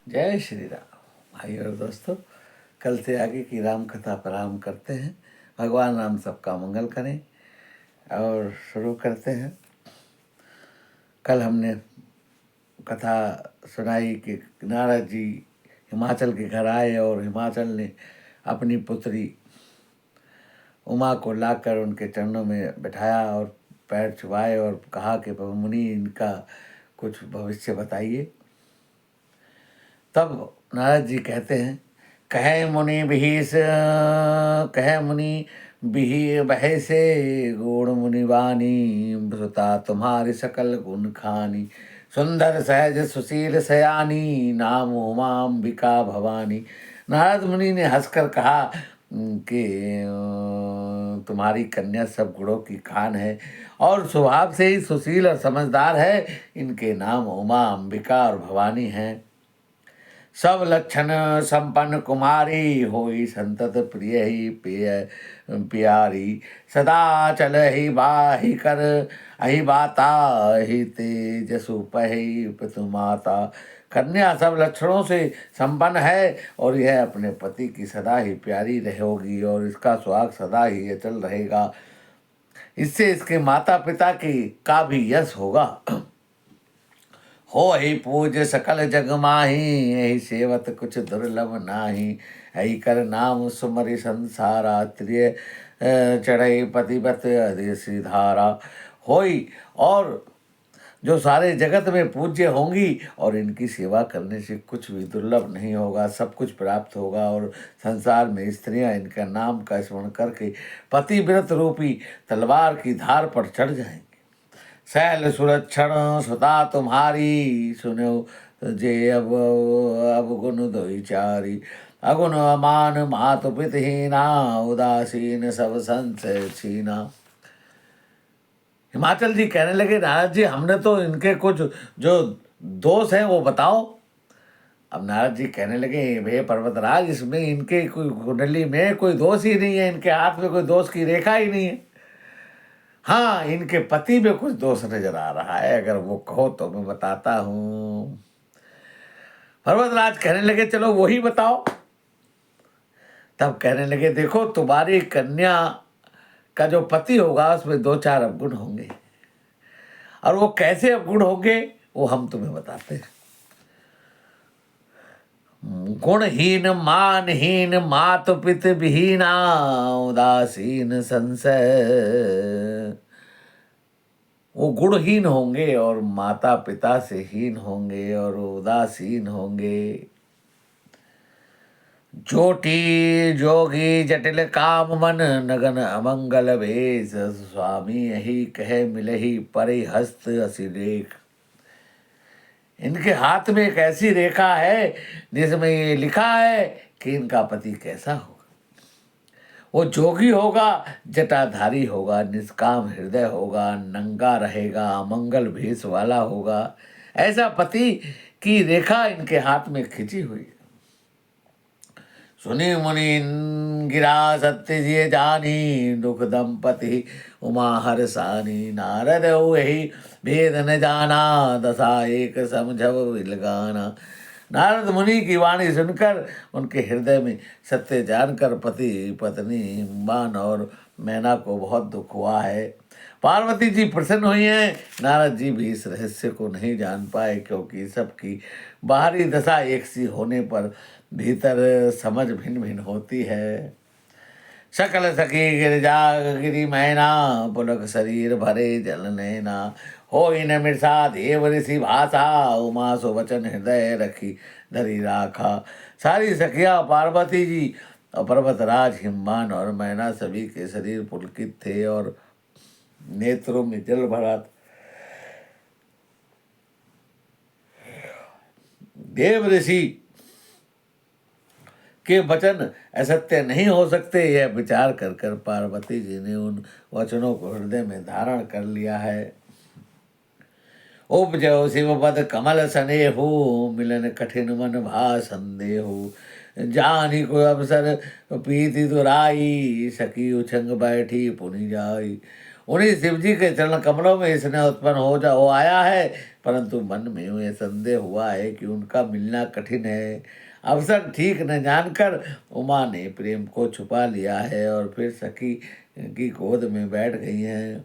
जय श्री राम। भाई और दोस्तों, कल से आगे की राम कथा प्रारंभ करते हैं। भगवान राम सबका मंगल करें और शुरू करते हैं। कल हमने कथा सुनाई कि नारद जी हिमाचल के घर आए और हिमाचल ने अपनी पुत्री उमा को लाकर उनके चरणों में बिठाया और पैर छुआए और कहा कि प्रभु मुनि, इनका कुछ भविष्य बताइए। तब नारद जी कहते हैं, कहे मुनि बिही बहे से गुण मुनिवानी, भ्रुता तुम्हारी सकल गुण खानी, सुंदर सहज सुशील सयानी, नाम उमांबिका भवानी। नारद मुनि ने हंसकर कहा कि तुम्हारी कन्या सब गुणों की खान है और स्वभाव से ही सुशील और समझदार है। इनके नाम उमा, अंबिका और भवानी हैं। सब लक्षण संपन्न कुमारी, होई संतत प्रिय ही प्यारी, सदा चल ही बाहि कर अहि बाता, ही तेजसु पहि पितु माता। कन्या सब लक्षणों से संपन्न है और यह अपने पति की सदा ही प्यारी रहेगी और इसका सुहाग सदा ही अचल रहेगा। इससे इसके माता पिता की का भी यश होगा। हो ही पूज सकल जग माही, यही सेवत कुछ दुर्लभ नाही। यही कर नाम सुमरि संसारा, त्रिय चढ़ई पतिपत अदेसी धारा। होई और जो सारे जगत में पूज्य होंगी और इनकी सेवा करने से कुछ भी दुर्लभ नहीं होगा, सब कुछ प्राप्त होगा और संसार में स्त्रियां इनका नाम का स्मरण करके पतिव्रत रूपी तलवार की धार पर चढ़ जाएंगी। शैल सुरक्षण सुता तुम्हारी, सुनो जे अब गुण दोई चारी। अगुण अमान मातु पितहीना, उदासीन सब संशय छीना। हिमाचल जी कहने लगे, नारद जी हमने तो इनके कुछ जो दोष हैं वो बताओ। अब नारद जी कहने लगे, भे पर्वतराज, इसमें इनके कोई कुंडली में कोई दोष ही नहीं है, इनके हाथ में कोई दोष की रेखा ही नहीं है। हाँ, इनके पति में कुछ दोष नजर आ रहा है, अगर वो कहो तो मैं बताता हूँ। पर्वतराज कहने लगे, चलो वही बताओ। तब कहने लगे, देखो तुम्हारी कन्या का जो पति होगा उसमें 2-4 अवगुण होंगे, और वो कैसे अवगुण होंगे वो हम तुम्हें बताते हैं। गुणहीन मानहीन मातु पितु विहीना, उदासीन संशय। वो गुणहीन होंगे और माता पिता से हीन होंगे और उदासीन होंगे। जोटी जोगी जटिल काम मन, नगन अमंगल भेष, स्वामी यही कहे मिलही परि हस्त असिलेख। इनके हाथ में एक ऐसी रेखा है जिसमें ये लिखा है कि इनका पति कैसा होगा। वो जोगी होगा, जटाधारी होगा, निष्काम हृदय होगा, नंगा रहेगा, अमंगल भेष वाला होगा। ऐसा पति की रेखा इनके हाथ में खिंची हुई है। सुनी मुनि गिरा सत्य जिय जानी, दुख दंपति उमा हरसानी। नारद वही भेद न जाना, दशा एक समझब विलगाना। नारद मुनि की वाणी सुनकर उनके हृदय में सत्य जानकर पति पत्नी मान और मैना को बहुत दुख हुआ है। पार्वती जी प्रसन्न हुई हैं। नारद जी भी इस रहस्य को नहीं जान पाए, क्योंकि सबकी बाहरी दशा एक सी होने पर भीतर समझ भिन्न भिन्न होती है। सकल सखी गिरजा गिरी मैना, पुलक शरीर भरे जल नैना। हो न मिर्षा देव ऋषि भाषा, उमा सुवचन हृदय रखी धरी राखा। सारी सखिया पार्वती जी और पर्वतराज हिमवान और मैना सभी के शरीर पुलकित थे और नेत्रों में जल भरा था। देव ऋषि के वचन असत्य नहीं हो सकते, यह विचार कर कर पार्वती जी ने उन वचनों को हृदय में धारण कर लिया है। उपजो शिव पद कमल सनेहु, मिलन कठिन मन भा संदेहु। जानी को अवसर पीति दुराई, सखी उछंग बैठी पुनि जाई। उन्हीं शिव जी के चरण कमलों में इसने उत्पन्न हो आया है, परंतु मन में यह संदेह हुआ है कि उनका मिलना कठिन है। अवसर ठीक न जानकर उमा ने प्रेम को छुपा लिया है और फिर सखी की गोद में बैठ गई हैं।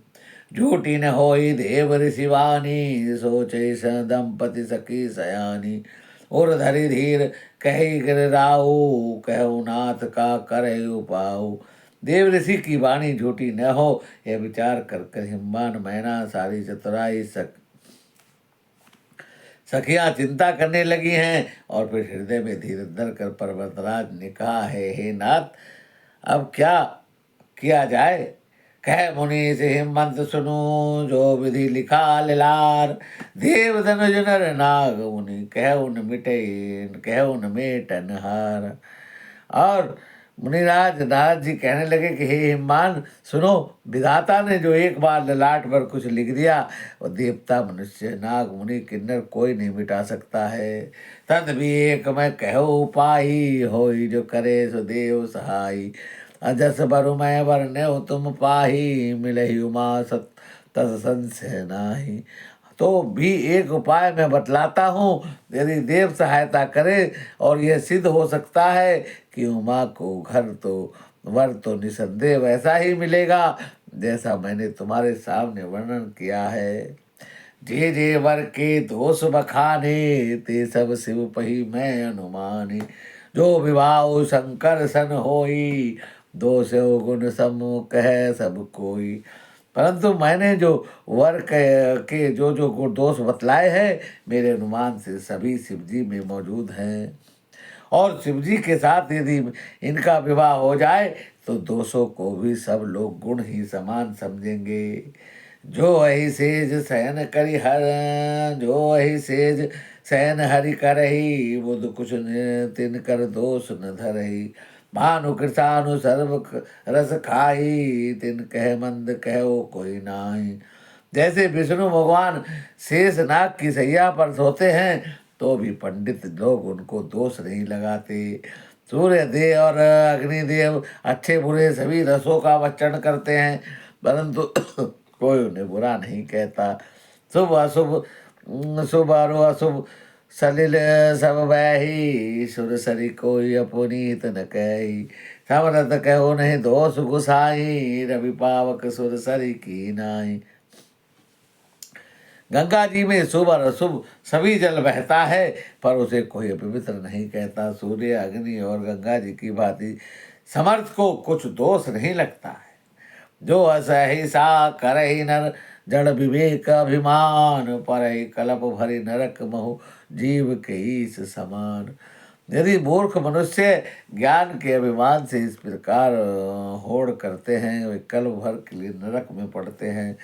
झूठी न होई देव ऋषिवानी, सोचे स दंपति सखी सयानी। और धरि धीर कही गिराऊ, कहु नाथ का करे उपाऊ। देव ऋषि की वाणी झूठी न हो, यह विचार कर हिम्मान मैना सारी चतुराई सखियां चिंता करने लगी हैं। और फिर हृदय में धीरे धर कर पर्वतराज ने कहा है, हे नाथ, अब क्या किया जाए। कह मुनि से हिम्मत सुनो, जो विधि लिखा लिलार। देव धनुज नर नाग मुनि, कह उन मिटे कह उन मेटन हार। और मुनिराज नारद जी कहने लगे कि हे हिम्मान सुनो, विधाता ने जो एक बार ललाट पर कुछ लिख दिया, वो देवता मनुष्य नाग मुनि किन्नर कोई नहीं मिटा सकता है। तद भी एक मैं कहो उपाई, होई जो करे सो देव सहाई। अजस बरु मैं वरने तुम पाही, मिलहि उमा सत तस संशय नाही। तो भी एक उपाय मैं बतलाता हूँ, यदि देव सहायता करे और यह सिद्ध हो सकता है कि उमा को वर तो निसंदेह वैसा ही मिलेगा जैसा मैंने तुम्हारे सामने वर्णन किया है। जे जे वर के दोष बखाने, ते सब शिव पही मैं अनुमानी। जो विवाह शंकर सन होई, दोष गुण सम कह सब कोई। परंतु मैंने जो वर के जो जो दोष बतलाए हैं, मेरे अनुमान से सभी शिवजी में मौजूद हैं। और शिवजी के साथ यदि इनका विवाह हो जाए तो दोषों को भी सब लोग गुण ही समान समझेंगे। जो अहि सेज शयन करि हर, जो अहि सेज शयन हरि करही। बुध कुछ तिन कर दोष न धरही। भानु कृषानु सर्व रस खाई, तिन कह मंद कहो कोई नाही। जैसे विष्णु भगवान शेष नाग की सैया पर सोते हैं, तो भी पंडित लोग उनको दोष नहीं लगाते। सूर्य देव और अग्निदेव अच्छे बुरे सभी रसों का वचन करते हैं, परंतु कोई उन्हें बुरा नहीं कहता। शुभ अशुभ शुभ और अशुभ सलिल सब बही, सुर सरी कोई अपुनीत न कही। समरथ कहो नहीं दोष गुसाई, रवि पावक सुर सरी की नाई। गंगा जी में शुभ और अशुभ सभी जल बहता है, पर उसे कोई अपवित्र नहीं कहता। सूर्य अग्नि और गंगा जी की भांति समर्थ को कुछ दोष नहीं लगता है। जो असहिसा करहि नर, जड़ विवेक अभिमान। परहि कलप भरि नरक महु, जीव के ईश समान। यदि मूर्ख मनुष्य ज्ञान के अभिमान से इस प्रकार होड़ करते हैं, वे कल्प भर के लिए नरक में पड़ते हैं।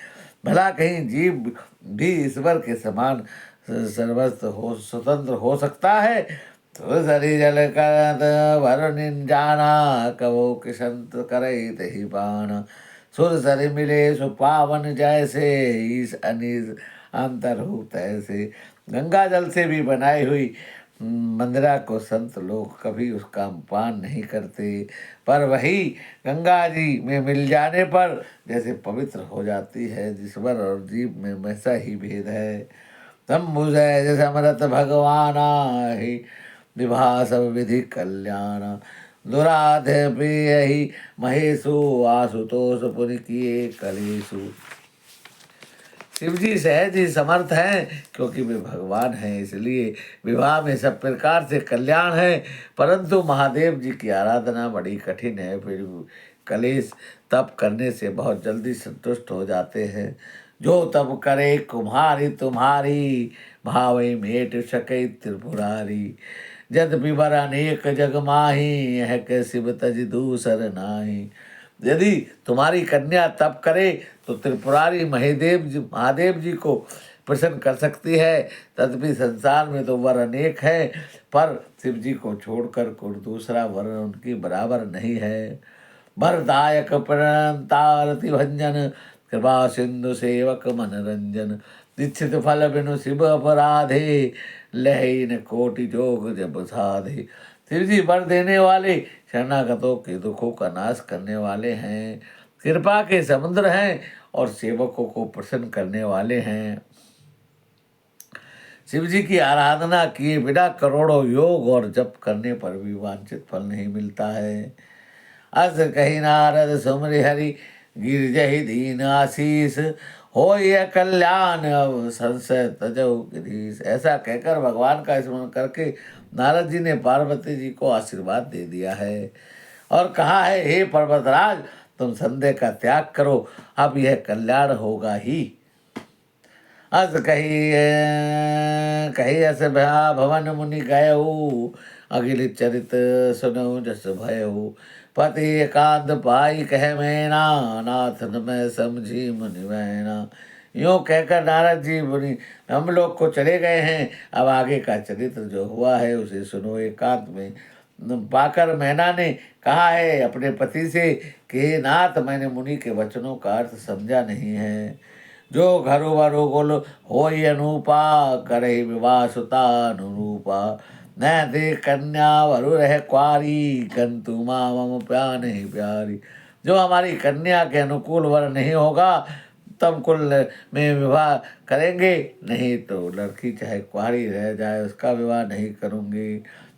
भला कहीं जीव भी ईश्वर के समान सर्वस्व हो स्वतंत्र हो सकता है। तो सरी जल कर भर जाना, कवो किसंत करे तही पाना। सुर सरी मिले सुपावन जैसे, ईस अनिस अंतर हो तैसे। गंगा जल से भी बनाई हुई मंदिरा को संत लोग कभी उसका पान नहीं करते, पर वही गंगा जी में मिल जाने पर जैसे पवित्र हो जाती है। ईश्वर और जीव में वैसा ही भेद है। तम्बुज जैसे अमृत भगवान ही, विवाह सब विधि कल्याण। दुराधे प्रिय ही महेशु, आशुतोष पुनि किए कलेशु। शिव जी सहज ही समर्थ हैं, क्योंकि वे भगवान हैं, इसलिए विवाह में सब प्रकार से कल्याण है। परंतु महादेव जी की आराधना बड़ी कठिन है, फिर कलेश तप करने से बहुत जल्दी संतुष्ट हो जाते हैं। जो तप करे कुम्हारी तुम्हारी, भावे मेट सके त्रिपुरारी। जद विवर अनेक जग माही, यह के शिव तज दूसर नाही। यदि तुम्हारी कन्या तप करे तो त्रिपुरारी महादेव जी को प्रसन्न कर सकती है। तदपि संसार में तो वर अनेक है, पर शिव जी को छोड़कर कोई दूसरा वर उनकी बराबर नहीं है। वरदायक प्रणतारति भंजन, कृपा सिंधु सेवक मनरंजन। दीक्षित फल बिनु शिव अपराधे, लही न कोटि जोग जब साधे। शिव जी वर देने वाले, शरणागतों के दुखों का नाश करने वाले हैं। कृपा के समुद्र हैं और सेवकों को प्रसन्न करने वाले हैं। शिव जी की आराधना किए बिना करोड़ों योग और जप करने पर भी वांछित फल नहीं मिलता है। अस कही नारद सुमरि हरि गिरजहि दीन आशीष हो यह कल्याण अब संशय तजो गिरीश। ऐसा कहकर भगवान का स्मरण करके नारद जी ने पार्वती जी को आशीर्वाद दे दिया है और कहा है, हे पर्वतराज, तुम संदेह का त्याग करो, अब यह कल्याण होगा ही। अस कही अस भवन मुनि गयऊ अगिल चरित सुनऊ जस भयऊ पति एकांत पाई कह मैना नाथ न मैं समझी मुनि मैना। यूं कहकर नारद जी मुनि हम लोग को चले गए हैं। अब आगे का चरित्र जो हुआ है उसे सुनो एकांत में। पाकर मैना ने कहा है अपने पति से कि नाथ, मैंने मुनि के वचनों का अर्थ समझा नहीं है। जो घरु वरु कुल होई अनूपा करहि विवाह सुता अनुरूपा न दे कन्या वरु रह क्वारी कंतु माँ मम प्यार नहीं प्यारी। जो हमारी कन्या के अनुकूल वर नहीं होगा तब कुल में विवाह करेंगे, नहीं तो लड़की चाहे कुंवारी रह जाए उसका विवाह नहीं करूँगी।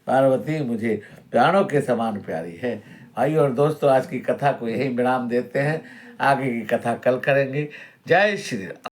पार्वती मुझे प्राणों के समान प्यारी है। भाई और दोस्तों, आज की कथा को यही विराम देते हैं, आगे की कथा कल करेंगे। जय श्री राम।